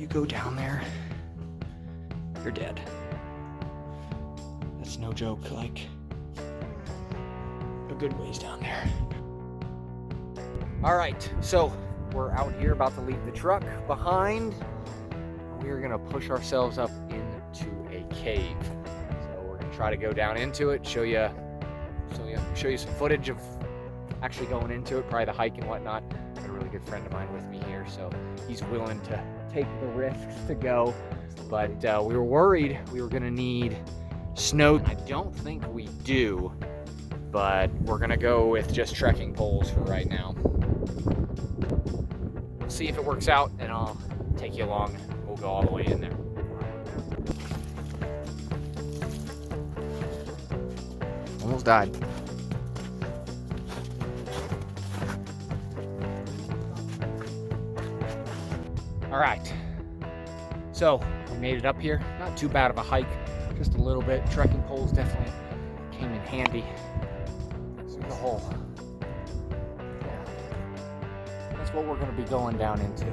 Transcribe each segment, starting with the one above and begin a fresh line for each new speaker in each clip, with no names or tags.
you go down there, you're dead. That's no joke, like a good ways down there. All right, so we're out here about to leave the truck behind. We're gonna push ourselves up into a cave. So we're gonna try to go down into it, show you some footage of actually going into it, probably the hike and whatnot. I got a really good friend of mine with me here, so he's willing to take the risks to go. But we were worried we were gonna need snow. I don't think we do, but we're gonna go with just trekking poles for right now. We'll see if it works out, and I'll take you along. We'll go all the way in there. Almost died. All right, so we made it up here. Not too bad of a hike, just a little bit. Trekking poles definitely came in handy. Through the hole. Yeah. That's what we're gonna be going down into.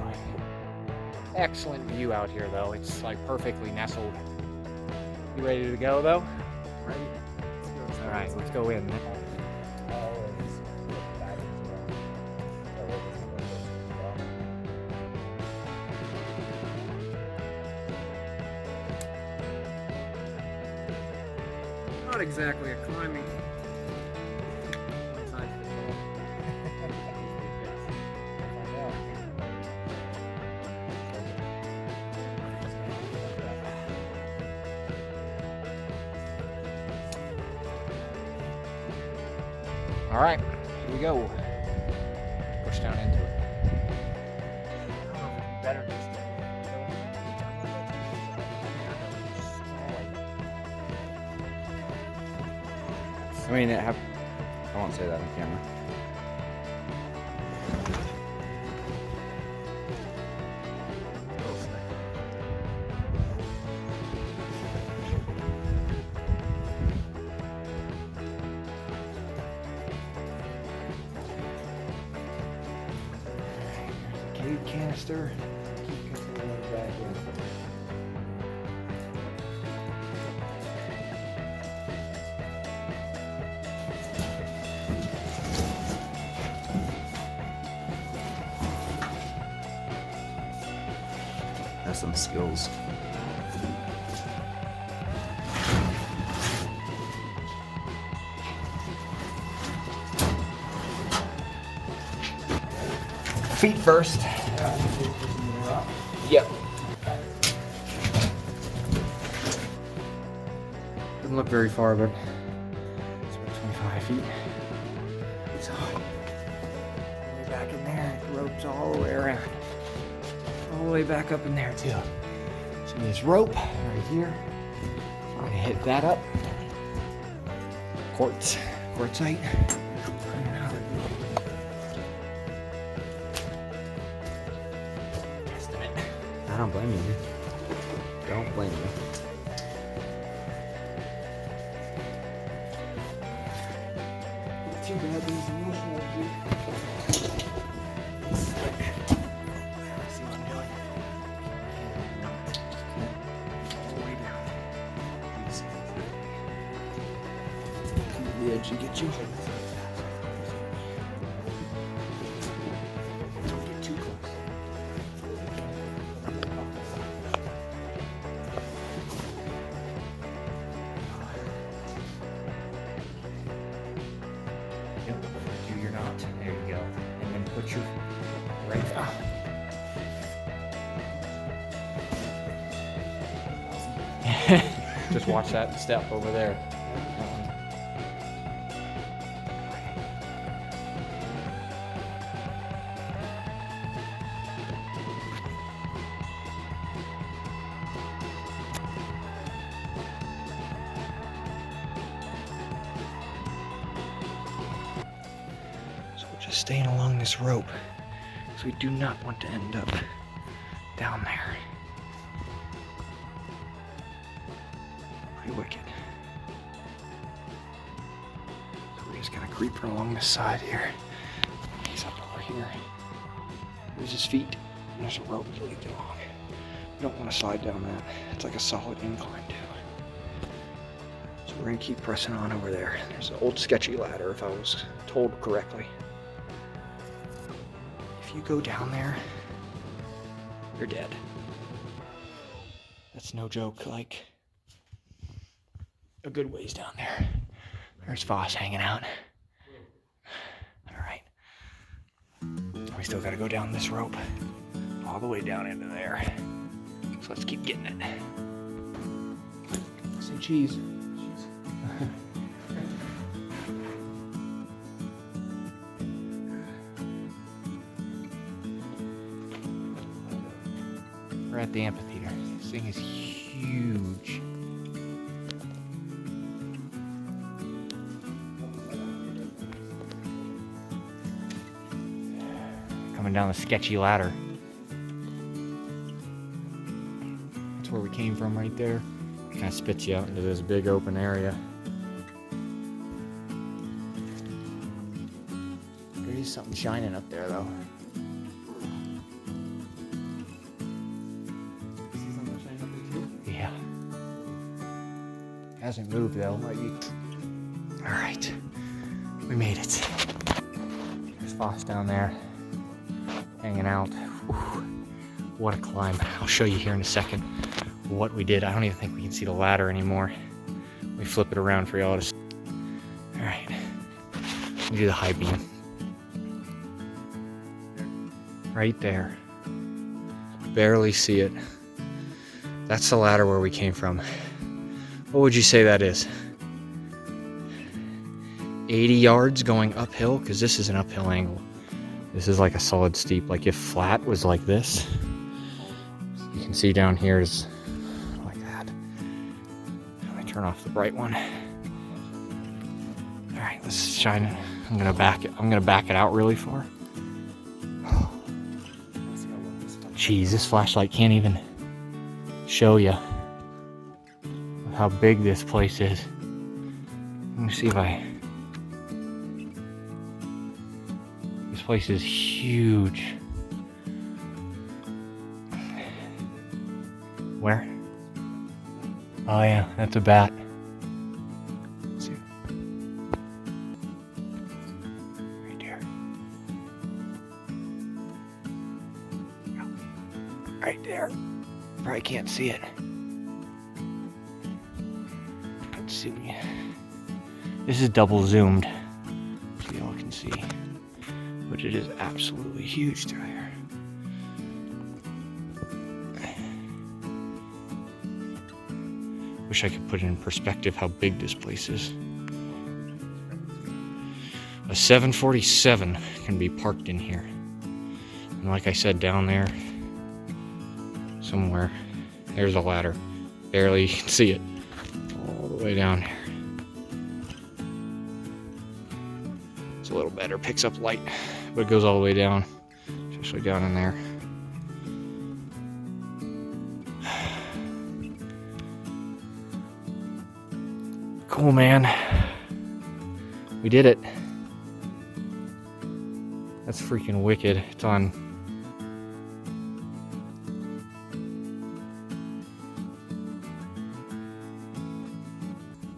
Excellent view out here though. It's like perfectly nestled. You ready to go though?
Ready?
All right, let's go in. Not exactly a climbing. All right, here we go. Push down into it. Better just
I mean, I won't say that on camera.
cave canister. Keep continuing back in.
That's some skills.
Feet first. Yep. Doesn't look very far, but it's about 25 feet. So, all the way back in there, the rope's all the way around. All the way back up in there, too. So this rope right here, I'm gonna hit that up. Quartzite. I don't blame you. Don't blame you. Too bad there's no more here. See what I'm doing? All the way down. The edge to get you. Don't get too close. Yep, do your knot. There you go. And then put your right there. Just watch that step over there. Just staying along this rope, because we do not want to end up down there. Pretty wicked. So we're just gonna creep along this side here. He's up over here. There's his feet, and there's a rope that leads along. You don't want to slide down that. It's like a solid incline too. So we're gonna keep pressing on over there. There's an old sketchy ladder, if I was told correctly. If you go down there, you're dead. That's no joke, like a good ways down there. There's Voss hanging out. All right. We still gotta go down this rope all the way down into there. So let's keep getting it. Say cheese. We're at the amphitheater. This thing is huge. Coming down the sketchy ladder. That's where we came from right there. Kind of spits you out into this big open area. There is something shining up there though. Yeah. Hasn't moved though. Alright. We made it. There's Voss down there. Hanging out. Ooh, what a climb. I'll show you here in a second what we did. I don't even think we can see the ladder anymore. We flip it around for y'all to see. Alright. We do the high beam. Right there. Barely see it. That's the ladder where we came from. What would you say that is? 80 yards going uphill? Because this is an uphill angle. This is like a solid steep. Like if flat was like this, you can see down here is like that. Let me turn off the bright one. All right, let's shine it. I'm gonna back it out really far. Jeez, this flashlight can't even show you how big this place is. Let me see if this place is huge. Where? Oh yeah, that's a bat. Let's see. Right there. Right there. Probably can't see it. Let's see. This is double zoomed, so y'all can see. But it is absolutely huge through here. Wish I could put it in perspective how big this place is. A 747 can be parked in here. And like I said, down there, somewhere, there's a ladder. Barely you can see it. All the way down here. It's a little better, picks up light, but it goes all the way down, especially down in there. Cool, man. We did it. That's freaking wicked. It's on.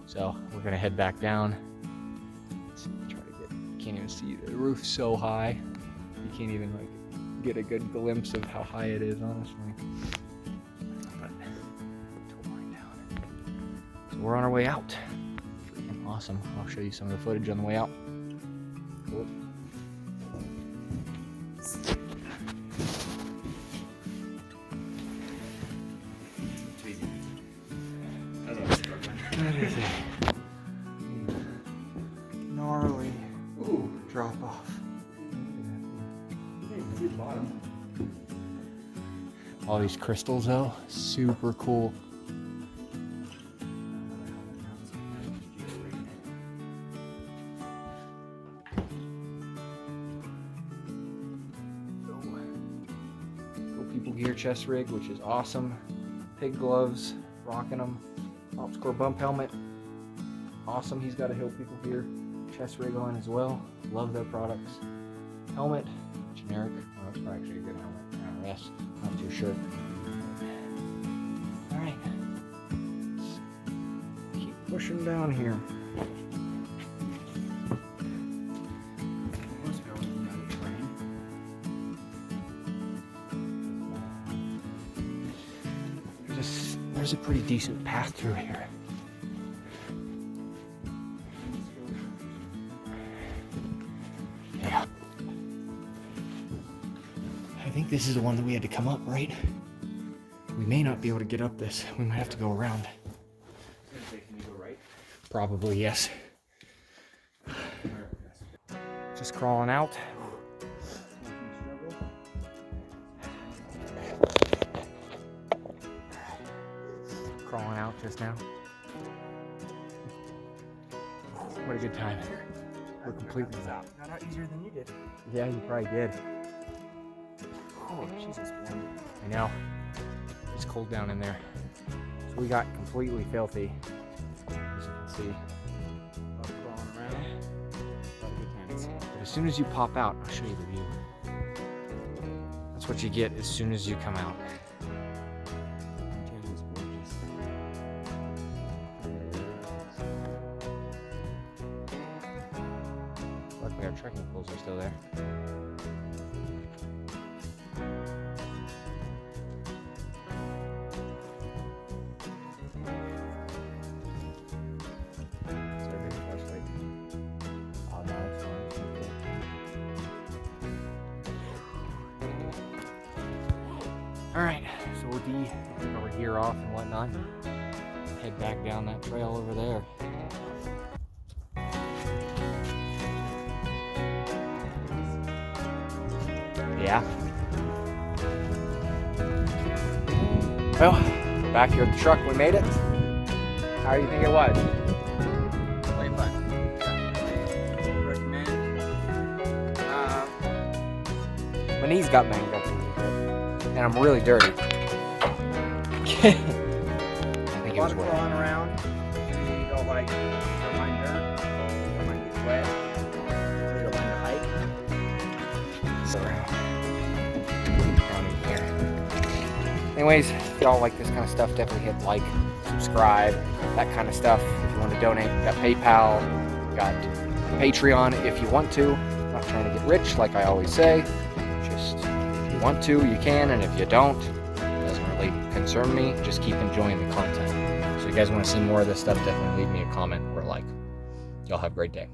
So we're gonna head back down. Let's see, try to get. Can't even see the roof so high. You can't even like get a good glimpse of how high it is, honestly. But totally down. So we're on our way out. Freaking awesome. I'll show you some of the footage on the way out. Cool. That is a gnarly drop off. All these crystals though, super cool. Go people gear chest rig, which is awesome. Pig gloves, rocking them. Ops Core bump helmet, awesome. He's got a Hill People gear chest rig on as well. Love their products. Helmet, generic. Well, that's actually a good helmet. RS, not too sure. pushing down here. There's a pretty decent path through here. Yeah. I think this is the one that we had to come up, right? We may not be able to get up this. We might have to go around.
Can you go right?
Probably, yes. Just crawling out. Crawling out just now. What a good time. We're completely out.
Got out easier than you did.
Yeah, you probably did.
Oh, Jesus.
I know. It's cold down in there. So we got completely filthy, as you can see.
Crawling around. A lot of good times.
But as soon as you pop out, I'll show you the view. That's what you get as soon as you come out.
Montana's gorgeous.
Luckily our trekking poles are still there. Alright, so we'll take our gear off and whatnot. Head back down that trail over there. Yeah. Well, we're back here at the truck. We made it. How do you think it was?
Way fun. Yeah. Recommend.
My knees got banged up a little bit. And I'm really dirty. I think it was wet.
Crawling around. You don't mind dirt. You don't mind getting wet. You don't mind the hike.
So, down in here. Anyways, if y'all like this kind of stuff, definitely hit like, subscribe, that kind of stuff. If you want to donate, we got PayPal, we got Patreon if you want to. I'm not trying to get rich, like I always say. Just if you want to, you can, and if you don't, it doesn't really concern me. Just keep enjoying the content. So if you guys want to see more of this stuff, definitely leave me a comment or a like. Y'all have a great day.